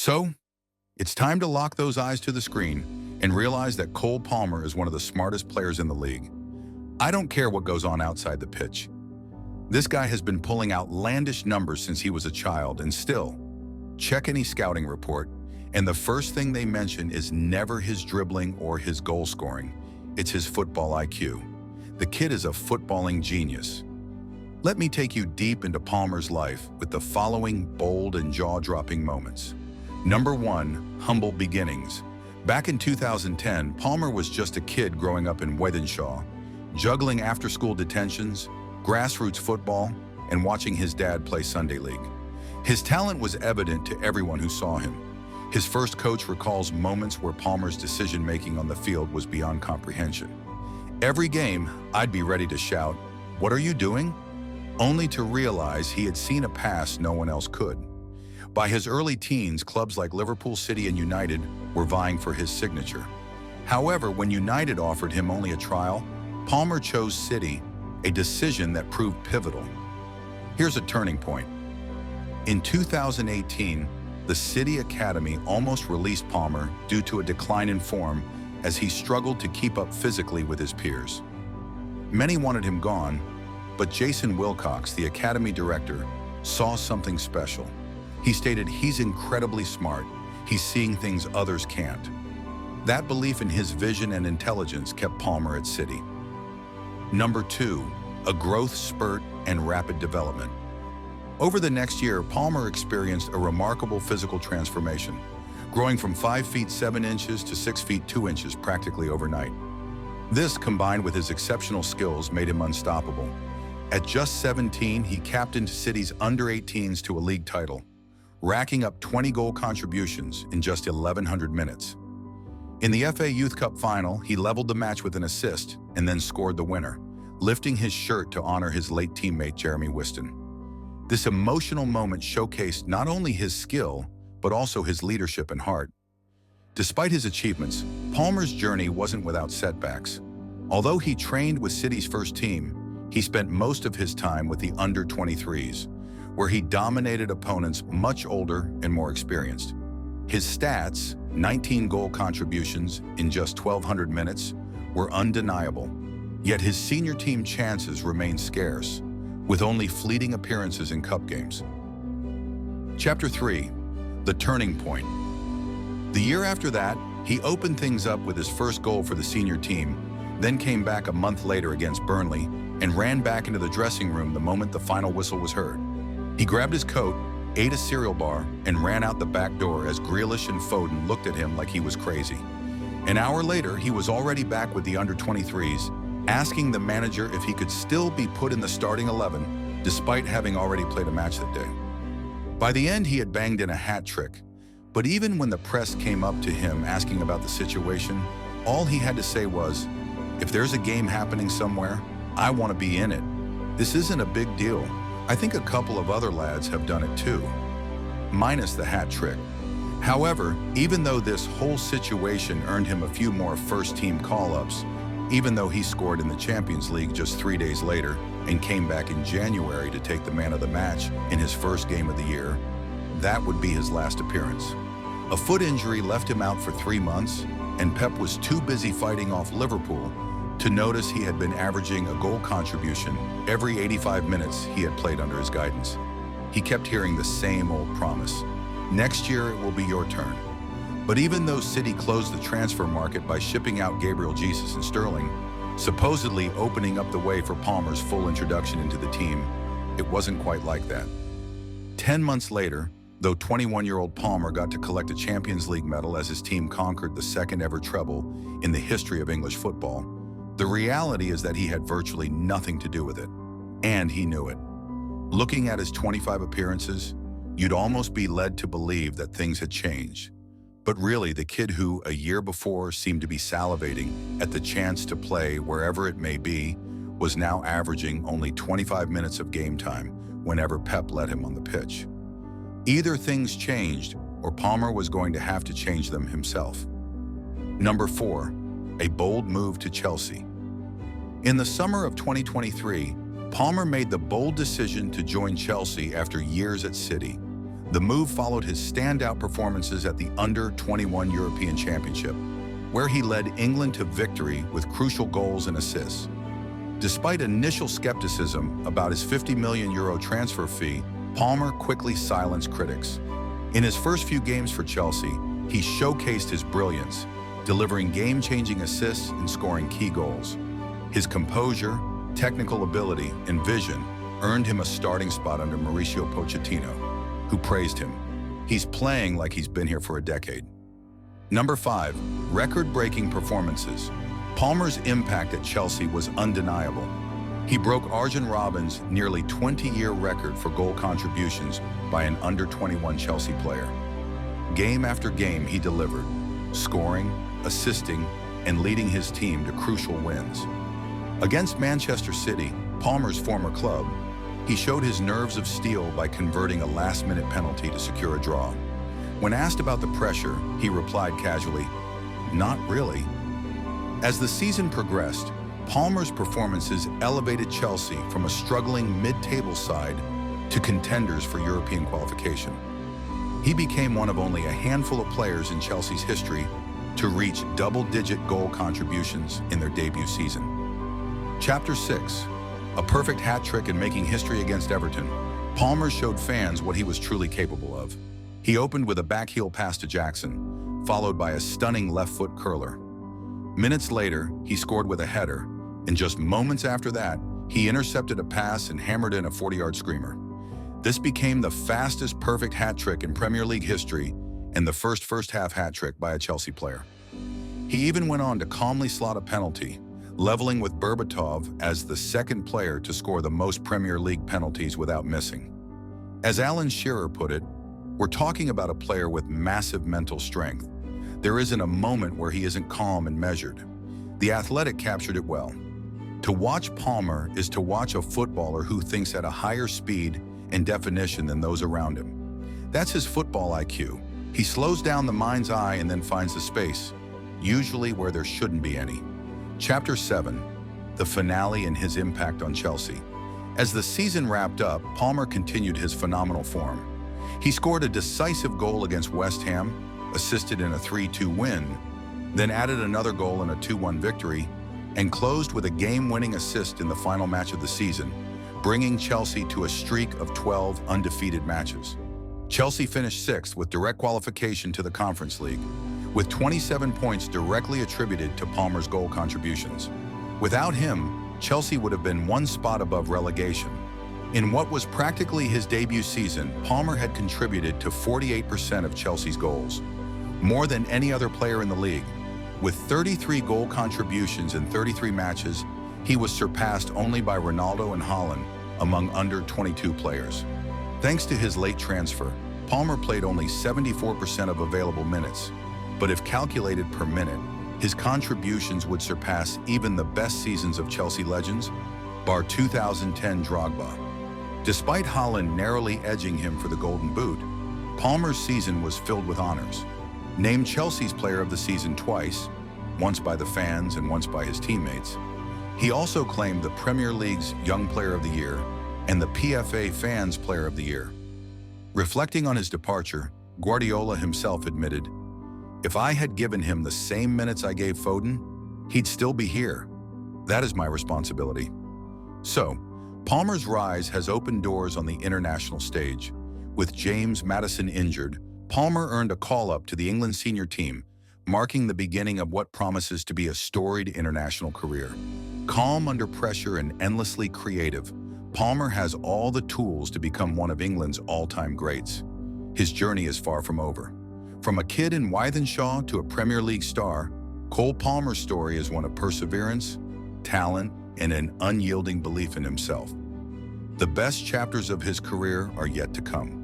So, it's time to lock those eyes to the screen and realize that Cole Palmer is one of the smartest players in the league. I don't care what goes on outside the pitch. This guy has been pulling outlandish numbers since he was a child, and still, check any scouting report, and the first thing they mention is never his dribbling or his goal scoring. It's his football IQ. The kid is a footballing genius. Let me take you deep into Palmer's life with the following bold and jaw-dropping moments. Number 1, humble beginnings. Back in 2010, Palmer was just a kid growing up in Wythenshawe, juggling after-school detentions, grassroots football, and watching his dad play Sunday League. His talent was evident to everyone who saw him. His first coach recalls moments where Palmer's decision-making on the field was beyond comprehension. Every game, I'd be ready to shout, "What are you doing?" only to realize he had seen a pass no one else could. By his early teens, clubs like Liverpool City and United were vying for his signature. However, when United offered him only a trial, Palmer chose City, a decision that proved pivotal. Here's a turning point. In 2018, the City Academy almost released Palmer due to a decline in form as he struggled to keep up physically with his peers. Many wanted him gone, but Jason Wilcox, the Academy director, saw something special. He stated he's incredibly smart. He's seeing things others can't. That belief in his vision and intelligence kept Palmer at City. Number 2, a growth spurt and rapid development. Over the next year, Palmer experienced a remarkable physical transformation, growing from 5 feet 7 inches to 6 feet 2 inches practically overnight. This, combined with his exceptional skills, made him unstoppable. At just 17, he captained City's under-18s to a league title, racking up 20 goal contributions in just 1,100 minutes. In the FA Youth Cup final, he leveled the match with an assist and then scored the winner, lifting his shirt to honor his late teammate Jeremy Whiston. This emotional moment showcased not only his skill, but also his leadership and heart. Despite his achievements, Palmer's journey wasn't without setbacks. Although he trained with City's first team, he spent most of his time with the under-23s, where he dominated opponents much older and more experienced. His stats, 19 goal contributions in just 1,200 minutes, were undeniable. Yet his senior team chances remained scarce, with only fleeting appearances in cup games. Chapter 3, the turning point. The year after that, he opened things up with his first goal for the senior team, then came back a month later against Burnley and ran back into the dressing room the moment the final whistle was heard. He grabbed his coat, ate a cereal bar, and ran out the back door as Grealish and Foden looked at him like he was crazy. An hour later, he was already back with the under-23s, asking the manager if he could still be put in the starting 11, despite having already played a match that day. By the end, he had banged in a hat trick, but even when the press came up to him asking about the situation, all he had to say was, "If there's a game happening somewhere, I want to be in it. This isn't a big deal. I think a couple of other lads have done it too." Minus the hat trick. However, even though this whole situation earned him a few more first-team call-ups, even though he scored in the Champions League just 3 days later and came back in January to take the man of the match in his first game of the year, that would be his last appearance. A foot injury left him out for 3 months, and Pep was too busy fighting off Liverpool to notice he had been averaging a goal contribution every 85 minutes he had played under his guidance. He kept hearing the same old promise: "Next year it will be your turn." But even though City closed the transfer market by shipping out Gabriel Jesus and Sterling, supposedly opening up the way for Palmer's full introduction into the team, it wasn't quite like that. 10 months later, though 21-year-old Palmer got to collect a Champions League medal as his team conquered the second ever treble in the history of English football, the reality is that he had virtually nothing to do with it, and he knew it. Looking at his 25 appearances, you'd almost be led to believe that things had changed. But really, the kid who, a year before, seemed to be salivating at the chance to play wherever it may be, was now averaging only 25 minutes of game time whenever Pep let him on the pitch. Either things changed, or Palmer was going to have to change them himself. Number 4, a bold move to Chelsea. In the summer of 2023, Palmer made the bold decision to join Chelsea after years at City. The move followed his standout performances at the Under-21 European Championship, where he led England to victory with crucial goals and assists. Despite initial skepticism about his €50 million transfer fee, Palmer quickly silenced critics. In his first few games for Chelsea, he showcased his brilliance, delivering game-changing assists and scoring key goals. His composure, technical ability, and vision earned him a starting spot under Mauricio Pochettino, who praised him. He's playing like he's been here for a decade. Number 5, record-breaking performances. Palmer's impact at Chelsea was undeniable. He broke Arjen Robben's nearly 20-year record for goal contributions by an under-21 Chelsea player. Game after game, he delivered, scoring, assisting, and leading his team to crucial wins. Against Manchester City, Palmer's former club, he showed his nerves of steel by converting a last-minute penalty to secure a draw. When asked about the pressure, he replied casually, "Not really." As the season progressed, Palmer's performances elevated Chelsea from a struggling mid-table side to contenders for European qualification. He became one of only a handful of players in Chelsea's history to reach double-digit goal contributions in their debut season. Chapter 6, a perfect hat trick and making history against Everton. Palmer showed fans what he was truly capable of. He opened with a backheel pass to Jackson, followed by a stunning left-foot curler. Minutes later, he scored with a header, and just moments after that, he intercepted a pass and hammered in a 40-yard screamer. This became the fastest perfect hat trick in Premier League history and the first-half hat trick by a Chelsea player. He even went on to calmly slot a penalty, leveling with Berbatov as the second player to score the most Premier League penalties without missing. As Alan Shearer put it, "We're talking about a player with massive mental strength. There isn't a moment where he isn't calm and measured." The Athletic captured it well. To watch Palmer is to watch a footballer who thinks at a higher speed and definition than those around him. That's his football IQ. He slows down the mind's eye and then finds the space, usually where there shouldn't be any. Chapter 7, the finale and his impact on Chelsea. As the season wrapped up, Palmer continued his phenomenal form. He scored a decisive goal against West Ham, assisted in a 3-2 win, then added another goal in a 2-1 victory, and closed with a game-winning assist in the final match of the season, bringing Chelsea to a streak of 12 undefeated matches. Chelsea finished 6th with direct qualification to the Conference League, with 27 points directly attributed to Palmer's goal contributions. Without him, Chelsea would have been one spot above relegation. In what was practically his debut season, Palmer had contributed to 48% of Chelsea's goals, more than any other player in the league. With 33 goal contributions in 33 matches, he was surpassed only by Ronaldo and Haaland among under-22 players. Thanks to his late transfer, Palmer played only 74% of available minutes, but if calculated per minute, his contributions would surpass even the best seasons of Chelsea legends, bar 2010 Drogba. Despite Haaland narrowly edging him for the Golden Boot, Palmer's season was filled with honors. Named Chelsea's Player of the Season twice, once by the fans and once by his teammates, he also claimed the Premier League's Young Player of the Year and the PFA Fans Player of the Year. Reflecting on his departure, Guardiola himself admitted, "If I had given him the same minutes I gave Foden, he'd still be here. That is my responsibility." So, Palmer's rise has opened doors on the international stage. With James Maddison injured, Palmer earned a call-up to the England senior team, marking the beginning of what promises to be a storied international career. Calm under pressure and endlessly creative, Palmer has all the tools to become one of England's all-time greats. His journey is far from over. From a kid in Wythenshawe to a Premier League star, Cole Palmer's story is one of perseverance, talent, and an unyielding belief in himself. The best chapters of his career are yet to come.